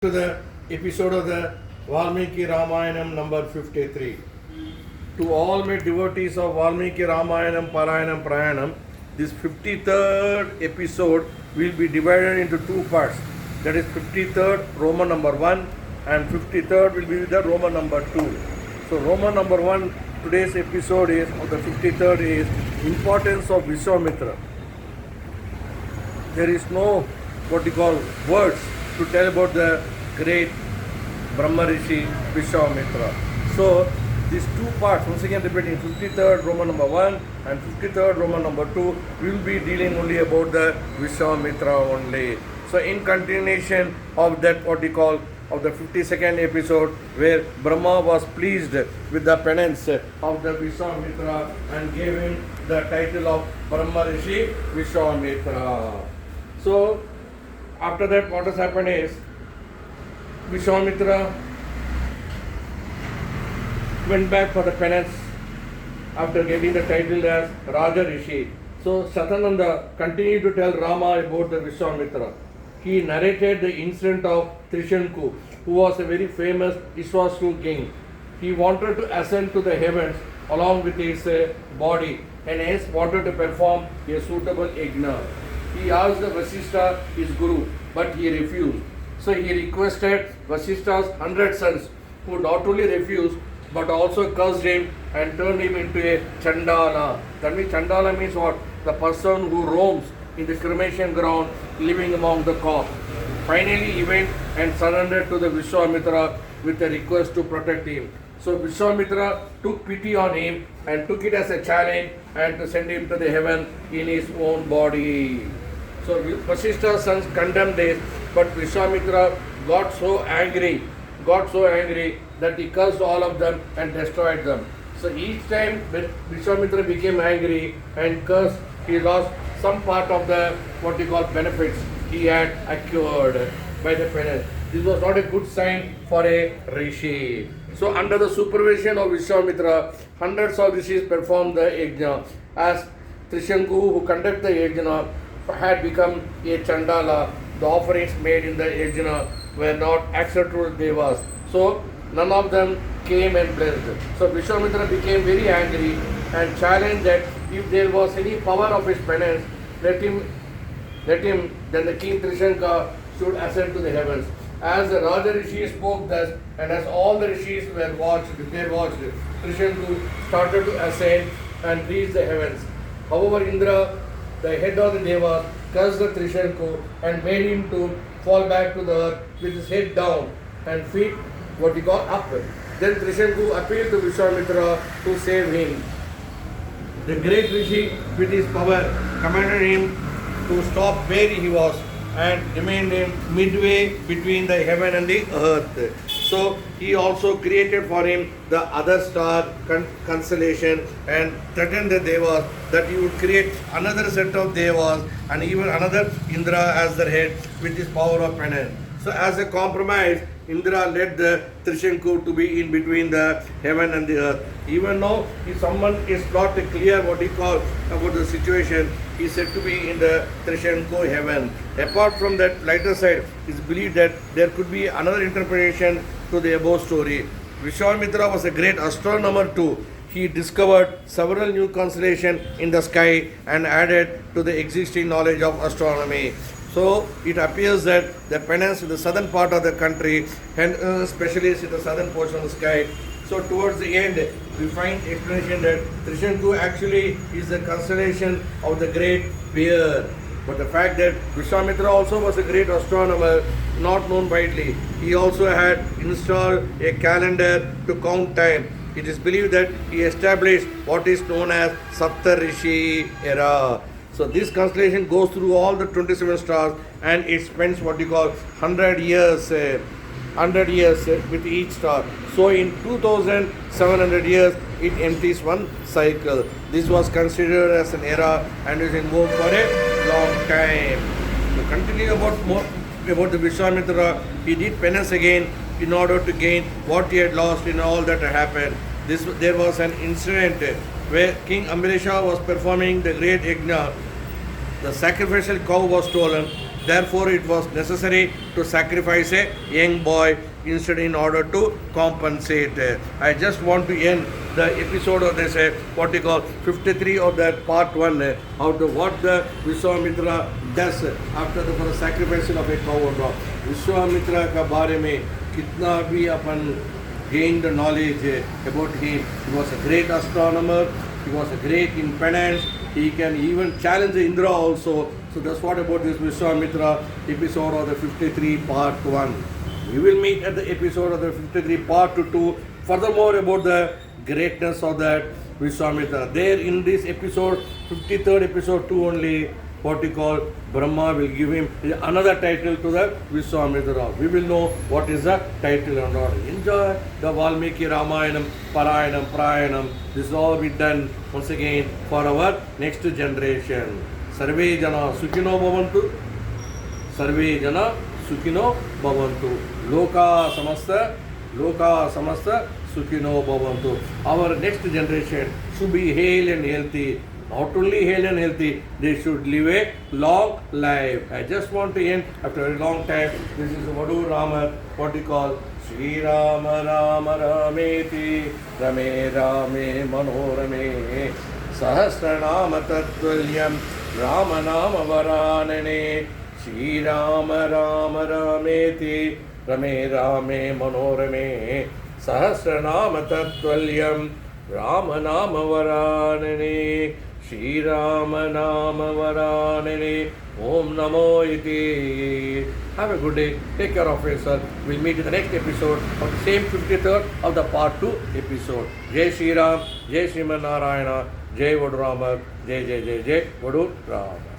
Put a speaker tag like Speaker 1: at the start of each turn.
Speaker 1: To the episode of the Valmiki Ramayanam number 53. To all my devotees of Valmiki Ramayanam Parayanam Prayanam, this 53rd episode will be divided into two parts. That is 53rd Roman number 1 and 53rd will be the Roman number 2. So Roman number 1, today's episode is, of the 53rd is importance of Vishwamitra. There is no what you call words to tell about the great Brahma Rishi Vishwamitra. So these two parts, once again repeating, 53rd Roman number 1 and 53rd Roman number 2, we will be dealing only about the Vishwamitra only. So in continuation of that what we call of the 52nd episode where Brahma was pleased with the penance of the Vishwamitra and gave him the title of Brahma Rishi Vishwamitra. So after that what has happened is Vishwamitra went back for the penance after getting the title as Raja Rishi. So Satananda continued to tell Rama about the Vishwamitra. He narrated the incident of Trishanku, who was a very famous Ishwashu king. He wanted to ascend to the heavens along with his body and hence wanted to perform a suitable yajna. He asked the Vasishtha, his guru, but he refused. So he requested Vasishtha's 100 sons, who not only refused but also cursed him and turned him into a Chandala. That means Chandala means what? The person who roams in the cremation ground living among the corpse. Finally he went and surrendered to the Vishwamitra with a request to protect him. So Vishwamitra took pity on him and took it as a challenge and to send him to the heaven in his own body. So Vasishtha's sons condemned this, but Vishwamitra got so angry that he cursed all of them and destroyed them. So each time when Vishwamitra became angry and cursed, he lost some part of the what we call benefits he had acquired by the penance. This was not a good sign for a rishi. So under the supervision of Vishwamitra, hundreds of rishis performed the yajna. As Trishanku, who conducted the yajna, had become a Chandala, the offerings made in the yajna were not acceptable to Devas. So none of them came and blessed. So Vishwamitra became very angry and challenged that if there was any power of his penance, let him, then the king Trishanka should ascend to the heavens. As the Raja Rishi spoke thus, and as all the rishis were watched, Trishanku started to ascend and reach the heavens. However, Indra, the head of the Devas, cursed the Trishanku and made him to fall back to the earth with his head down and feet what he got up. Then Trishanku appealed to Vishwamitra to save him. The great Rishi, with his power, commanded him to stop where he was and remained him midway between the heaven and the earth. So he also created for him the other star constellation and threatened the Devas that he would create another set of Devas and even another Indra as their head with his power of penance. So as a compromise, Indra led the Trishanku to be in between the heaven and the earth. Even though if someone is not clear what he calls about the situation, he is said to be in the Trishanku heaven. Apart from that lighter side, it is believed that there could be another interpretation to the above story. Vishwamitra was a great astronomer too. He discovered several new constellations in the sky and added to the existing knowledge of astronomy. So it appears that the penance in the southern part of the country and especially in the southern portion of the sky. So towards the end, we find explanation that Trishanku actually is the constellation of the great bear. But the fact that Vishwamitra also was a great astronomer, not known widely. He also had installed a calendar to count time. It is believed that he established what is known as Saptarishi era. So this constellation goes through all the 27 stars and it spends what you call 100 years with each star. So in 2700 years it empties one cycle. This was considered as an era and is invoked for a long time. To continue more about the Vishwamitra, he did penance again in order to gain what he had lost in all that had happened. There was an incident where King Ambarisha was performing the great yajna. The sacrificial cow was stolen Therefore, it was necessary to sacrifice a young boy instead in order to compensate. I just want to end the episode of this, what you call 53 of that part 1, out of what the Vishwamitra does after for the sacrifice of a cow or dog. Vishwamitra ka bare mein kitna bhi apan gained the knowledge about him. He was a great astronomer, he was a great in penance, he can even challenge Indra also. So that's what about this Vishwamitra episode of the 53 part 1. We will meet at the episode of the 53 part 2. Furthermore about the greatness of that Vishwamitra. There in this episode, 53rd episode 2 only, what we call Brahma will give him another title to the Vishwamitra. We will know what is the title and all. Enjoy the Valmiki Ramayana, Parayanam, Prayanam. This is all be done once again for our next generation. Sarve Jana Sukhino Bhavantu. Sarve Jana Sukhino Bhavantu. Loka Samasta Sukhino Bhavantu. Our next generation should be hale and healthy. Not only hale and healthy, they should live a long life. I just want to end after a very long time. This is Vadu Rama, what we call Sri Rama Rama Rameti Rame Rame Manorame Sahasranama Tattvalyam Rama Nama Varanane Sri Rama Rama Rameti Rame Rame Manorame Sahasranama Tattvalyam Rama Nama Varanane Shri Rama Nama Varanane Om Namo Iti. Have a good day. Take care of yourself. We'll meet in the next episode of the same 53rd of the part 2 episode. Jai Shri Ram, Jai Srimad Narayana, Jai Vadu Rama, Jai Vadu Rama.